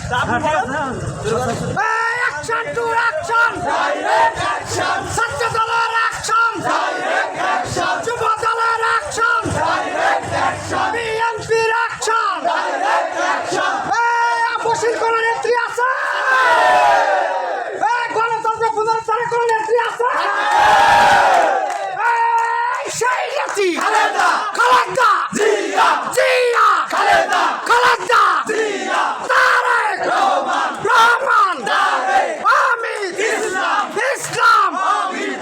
Action to action! Direct action! ছাত্র দলের action! Direct action! যুব দলের action! Direct action! বিএনপির action! Direct action! আপসীর কোন নেত্রী আছে? গণতন্ত্র পুনরুদ্ধারের কোন নেত্রী আছে? সেই নেত্রী Khaleda! Khaleda! Zia! Zia! Khaleda! Khaleda! Zia! Tarek Rahman! Rahman! Tarek! Amir! Islam! Islam! Amir!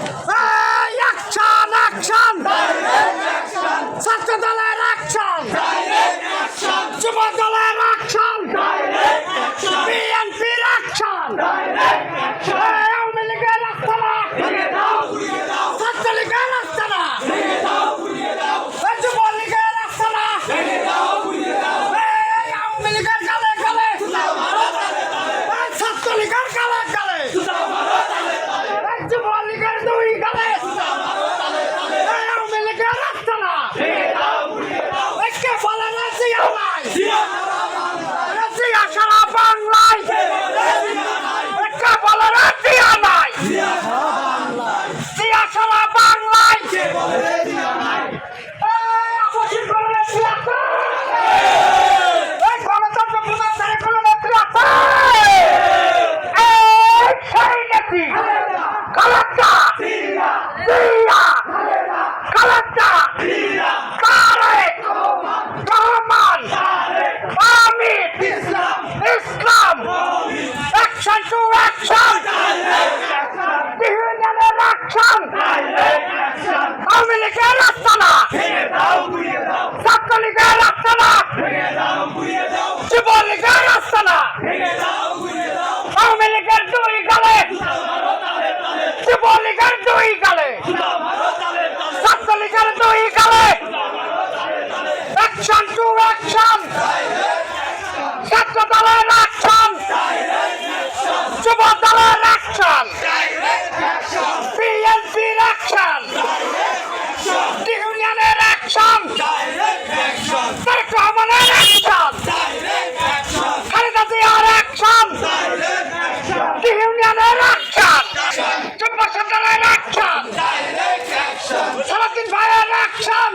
Action! Action! Direct action! ছাত্র দলের অ্যাকশন! Direct action! যুব দলের অ্যাকশন! Direct action! বিএনপির অ্যাকশন! Direct action! আওয়ামী লীগের আস্তানা! ভেঙে দাও, গুড়িয়ে দাও! ছাত্রলীগের আস্তানা! ভেঙে দাও, গুড়িয়ে দাও! যুব লীগের আস্তানা! ভেঙে দাও, গুড়িয়ে দাও! আওয়ামী লীগের গালে গালে! ছাত্রলীগের গালে গালে! যুব লীগের দুই গালে! আওয়ামী লীগের আস্তানা! ভেঙে দাও, গুড়িয়ে দাও! কে বলে না জিয়া নাই? জিয়া সারা বাংলায়! কে বলে না জিয়া নাই? জিয়া সারা বাংলায়! আপসীর কোন নেত্রী আছে? গণতন্ত্র পুনরুদ্ধারের কোন নেত্রী আছে? সেই নেত্রী Khaleda! Zia! Khaleda! Tarek Rahman! Amir! Islam! Action to action! ইউনিয়নের অ্যাকশন! আওয়ামী লীগের আস্তানা! ছাত্রলীগের আস্তানা! যুব লীগের আস্তানা! আওয়ামী লীগের দুই গালে! যুব লীগের দুই গালে! ছাত্রলীগের দুই গালে! Action to action! ছাত্র দলের অ্যাকশন! যুব দলের অ্যাকশন! বিএনপির অ্যাকশন! ইউনিয়নের অ্যাকশন! তারেক রহমানের অ্যাকশন! খালেদা জিয়ার অ্যাকশন! ইউনিয়নের অ্যাকশন! যুব দলের অ্যাকশন! সালাউদ্দিন ভাইয়ের অ্যাকশন!